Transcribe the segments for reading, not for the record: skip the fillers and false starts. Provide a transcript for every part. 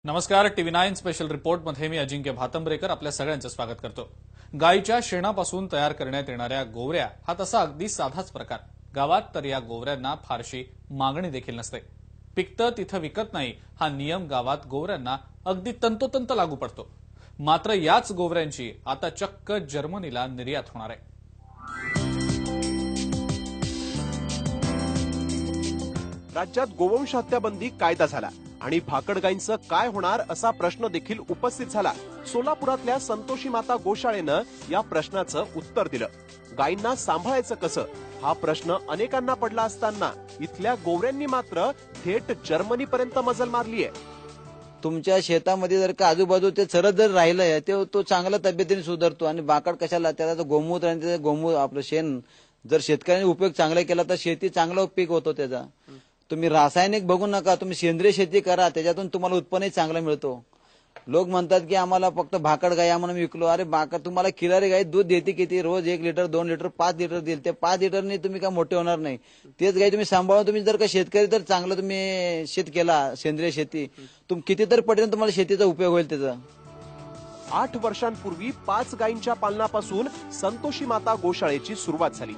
नमस्कार. TV9 special रिपोर्टमध्ये मी अजिंक्य भातंब्रेकर आपल्या सगळ्यांचं स्वागत करतो. गायीच्या शेणापासून तयार करण्यात येणाऱ्या गोवऱ्या हा तसा अगदी साधाच प्रकार. गावात तर या गोवऱ्यांना फारशी मागणी देखील नसते. पिकतं तिथं विकत नाही हा नियम गावात गोवऱ्यांना अगदी तंतोतंत लागू पडतो. मात्र याच गोवऱ्यांची आता चक्क जर्मनीला निर्यात होणार आहे. राज्यात गोवंश हत्याबंदी कायदा झाला आणि भाकड गायींचं काय होणार असा प्रश्न देखील उपस्थित झाला. सोलापुरातल्या संतोषी माता गोशाळेनं या प्रश्नाचं उत्तर दिलं. गायींना सांभाळायचं कसं हा प्रश्न अनेकांना पडला असताना इथल्या गोवऱ्यांनी मात्र थेट जर्मनीपर्यंत मजल मारलीये. तुमच्या शेतामध्ये जर का आजूबाजू ते चरत जर राहिलं ते तो चांगल्या तब्येतीने सुधारतो आणि भाकड कशाला त्याचा गोमूत्र आणि त्याचं गोमूत्र आपलं शेण जर शेतकऱ्यांनी उपयोग चांगला केला तर शेती चांगला पीक होतो त्याचा. तुम्ही रासायनिक बघू नका, तुम्ही सेंद्रिय शेती करा, त्याच्यातून तुम्हाला उत्पन्नही चांगलं मिळतो. लोक म्हणतात की आम्हाला फक्त भाकड गाय म्हणून विकलो. अरे भाकड तुम्हाला खिलारी गाय दूध देते किती? रोज 1 लिटर 2 लिटर 5 लिटर देईल. ते 5 लिटरनी तुम्ही काय मोठे होणार नाही. तेच गाय तुम्ही सांभाळून तुम्ही जर का शेतकरी तर चांगलं तुम्ही शेत केला सेंद्रिय शेती कितीतरी पटीने तुम्हाला शेतीचा उपयोग होईल त्याचा. 8 वर्षांपूर्वी 5 गायींच्या पालनापासून संतोषी माता गोशाळेची सुरुवात झाली.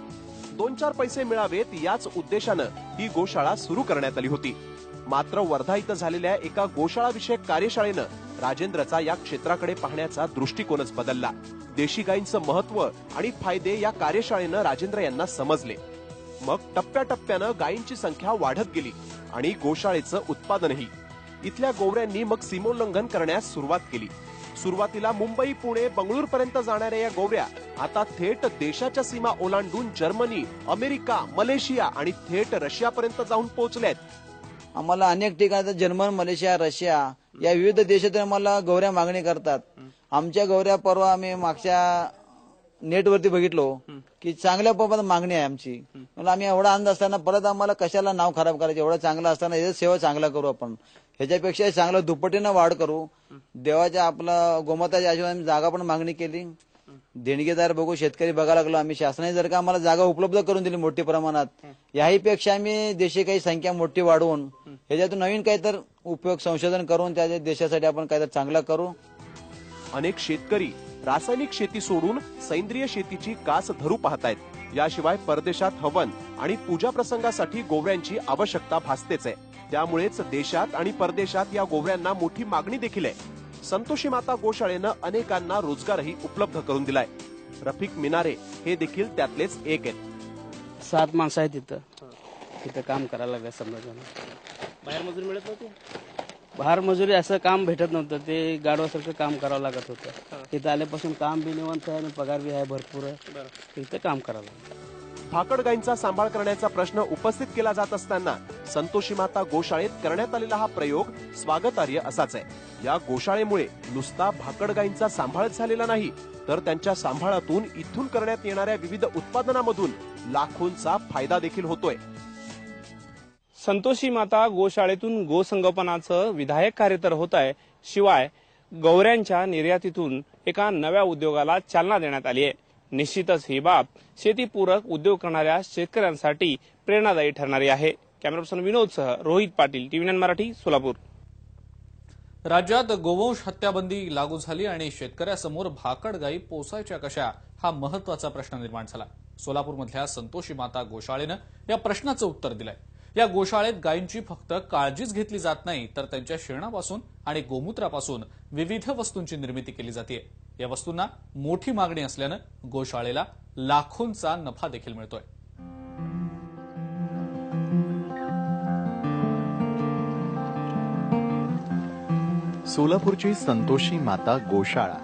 2-4 पैसे मिळावेत याच उद्देशानं ही गोशाळा सुरू करण्यात आली होती. मात्र वर्धा इथं झालेल्या एका गोशाळा विषयक कार्यशाळेनं राजेंद्रचा या क्षेत्राकडे पाहण्याचा दृष्टिकोनच बदलला. देशी गायींचं महत्व आणि फायदे या कार्यशाळेनं राजेंद्र यांना समजले. मग टप्प्याटप्प्यानं गायींची संख्या वाढत गेली आणि गोशाळेचं उत्पादनही. इथल्या गोवऱ्यांनी मग सीमोल्लंघन करण्यास सुरुवात केली. सुरुवातीला मुंबई, पुणे, बंगळूरपर्यंत जाणाऱ्या या गोवऱ्या आता थेट देशाच्या सीमा ओलांडून जर्मनी, अमेरिका, मलेशिया आणि थेट रशियापर्यंत जाऊन पोहोचल्यात. आम्हाला अनेक ठिकाणी जर्मन, मलेशिया, रशिया या विविध देशातून आम्हाला गौऱ्या मागणी करतात. आमच्या गौऱ्या परवा आम्ही मागच्या नेटवरती बघितलो की चांगल्या प्रमाणात मागणी आहे आमची. म्हणून आम्ही एवढा अंदाज असताना परत आम्हाला कशाला नाव खराब करायचं. एवढं चांगलं असताना याची सेवा चांगला करू आपण. ह्याच्यापेक्षा चांगलं दुप्पटीनं वाढ करू. देवाच्या आपला गोमाताच्या आशीर्वादाने जागा पण मागणी केली. देणगीदार बघू शेतकरी बघायला लागलो आम्ही. शासनाने जर का आम्हाला जागा उपलब्ध करून दिली मोठ्या प्रमाणात, याही पेक्षा आम्ही देशी काही संख्या मोठी वाढवून ह्याच्यातून नवीन काहीतरी उपयोग संशोधन करून त्या देशासाठी आपण काहीतरी चांगला करू. अनेक शेतकरी रासायनिक शेती सोडून सेंद्रिय शेतीची कास धरू पाहतायत. याशिवाय परदेशात हवन आणि पूजा प्रसंगासाठी गोवऱ्यांची आवश्यकता भासतेच आहे. त्यामुळेच देशात आणि परदेशात या गोवऱ्यांना मोठी मागणी देखील आहे. संतोषी माता गोशाळेनं अनेकांना रोजगारही उपलब्ध करून दिलाय. रफिक मिनारे हे देखील त्यातलेच एक आहेत. 7 माणसं आहेत तिथं काम करायला लागलं. समजा बाहेर मजुरी मिळत नव्हती. बाहेर मजुरी असं काम भेटत नव्हतं. ते गाडवासारखं काम करावं लागत होतं. तिथं आल्यापासून काम बी निवांत आहे आणि पगार बी आहे भरपूर आहे. तिथं काम करावं लागलं. भाकड गायींचा सांभाळ करण्याचा प्रश्न उपस्थित केला जात असताना संतोषी माता गोशाळेत करण्यात आलेला हा प्रयोग स्वागतार्ह असाच आहे. या गोशाळेमुळे नुसता भाकड गायींचा सांभाळच झालेला नाही, तर त्यांच्या सांभाळातून इथून करण्यात येणाऱ्या विविध उत्पादनामधून लाखोंचा फायदा देखील होतोय. संतोषी माता गोशाळेतून गोसंगोपनाचं विधायक कार्य तर होत आहे, शिवाय गौऱ्यांच्या निर्यातीतून एका नव्या उद्योगाला चालना देण्यात आली आहे. निश्चितच ही बाब शेतीपूरक उद्योग करणाऱ्या शेतकऱ्यांसाठी प्रेरणादायी ठरणारी आहे. कॅमेरा पर्सन विनोदसह रोहित पाटील, TV9 मराठी, सोलापूर. राज्यात गोवंश हत्याबंदी लागू झाली आणि शेतकऱ्यासमोर भाकड गायी पोसायच्या कशा हा महत्वाचा प्रश्न निर्माण झाला. सोलापूरमधल्या संतोषी माता गोशाळेनं या प्रश्नाचं उत्तर दिलंय. या गोशाळेत गायींची फक्त काळजीच घेतली जात नाही, तर त्यांच्या शेणापासून आणि गोमूत्रापासून विविध वस्तूंची निर्मिती केली जाते. या वस्तूंना मोठी मागणी असल्यानं गोशाळेला लाखोंचा नफा देखील मिळतोय. सोलापूरची संतोषी माता गोशाळा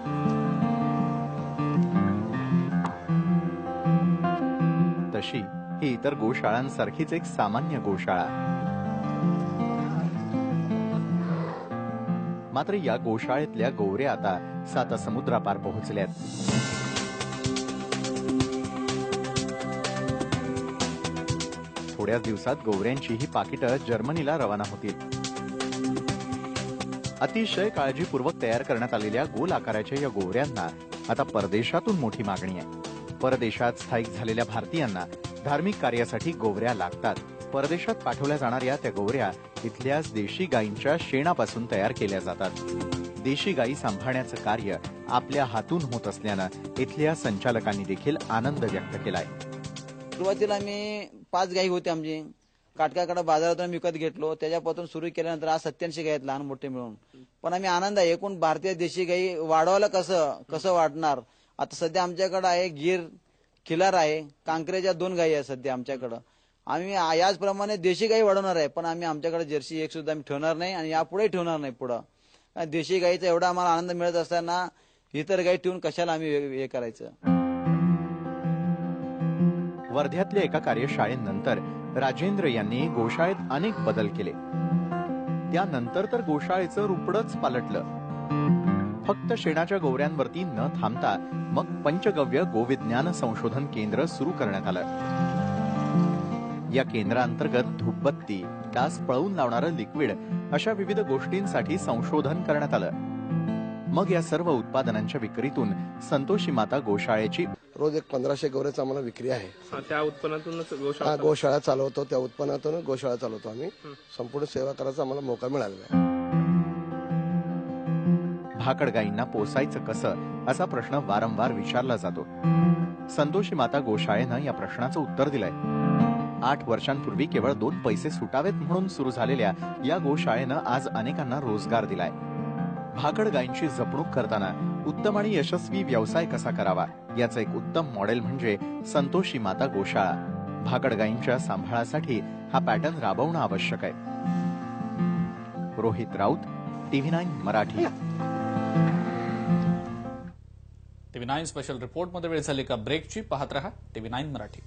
तशी ही इतर गोशाळांसारखीच एक सामान्य गोशाळा. मात्र या गोशाळेतल्या गोवऱ्या आता 7 समुद्रापार पोहोचल्यात. थोड्याच दिवसात गोवऱ्यांची ही पाकिटं जर्मनीला रवाना होतील. अतिशय काळजीपूर्वक तयार करण्यात आलेल्या गोल आकाराच्या या गोवऱ्यांना आता परदेशातून मोठी मागणी आहे. परदेशात स्थायिक झालेल्या भारतीयांना धार्मिक कार्यासाठी गोवऱ्या लागतात. परदेशात पाठवल्या जाणाऱ्या त्या गोवऱ्या इथल्याच देशी गायींच्या शेणापासून तयार केल्या जातात. देशी गायी सांभाळण्याचं कार्य आपल्या हातून होत असल्यानं इथल्या संचालकांनी देखील आनंद व्यक्त केलाय. सुरुवातीला आम्ही 5 गायी होते आमची. काटकाकडे बाजारातून विकत घेतलो. त्याच्यापासून सुरू केल्यानंतर आज 87 गायी आहेत लहान मोठे मिळून. पण आम्ही आनंद आहे. एकूण भारतीय देशी गायी वाढवायला कसं वाढणार. आता सध्या आमच्याकडे आहे गीर खिलार आहे, कांकरेच्या 2 गायी आहेत सध्या आमच्याकडे. आम्ही याचप्रमाणे देशी गायी वाढवणार आहे, पण आम्ही आमच्याकडे जर्सी एक सुद्धा आम्ही ठेवणार नाही आणि यापुढे ठेवणार नाही. पुढं देशी गायीचा एवढा आम्हाला आनंद मिळत असताना इतर गायी ठेवून कशाला आम्ही हे करायचं. वर्ध्यातल्या एका कार्यशाळेनंतर राजेंद्र यांनी गोशाळेत अनेक बदल केले. त्यानंतर तर गोशाळेचं रूपडच पालटलं. फक्त शेणाच्या गोवऱ्यांवरती न थांबता मग पंचगव्य गोविज्ञान संशोधन केंद्र सुरू करण्यात आलं. या केंद्रांतर्गत धूपबत्ती, डास पळवून लावणारं लिक्विड अशा विविध गोष्टींसाठी संशोधन करण्यात आलं. मग या सर्व उत्पादनांच्या विक्रीतून संतोषी माता गोशाळेची रोज एक 1500 गोवऱ्याचं आम्हाला विक्री आहे. त्या उत्पन्नातूनच गोशाळा चालवतो. त्या उत्पन्नातून गोशाळा चालवतो आम्ही. संपूर्ण सेवा करायचा आम्हाला मौका मिळालेला आहे. भाकड गायींना पोसायचं कसं असा प्रश्न वारंवार विचारला जातो. संतोषी माता गोशाळेनं या प्रश्नाचं उत्तर दिलंय. 8 वर्षांपूर्वी केवळ 2 पैसे सुटावेत म्हणून सुरू झालेल्या या गोशाळेनं आज अनेकांना रोजगार दिलाय. भाकड गायींची जपणूक करताना उत्तम आणि यशस्वी व्यवसाय कसा करावा याचं एक उत्तम मॉडेल म्हणजे संतोषी माता गोशाळा. भाकड गायींच्या सांभाळासाठी हा पॅटर्न राबवणं आवश्यक आहे. Rohit Raut, TV9 Marathi. TV9 special रिपोर्टमध्ये वेळ झाली का ब्रेकची. पाहत रहा TV9 मराठी.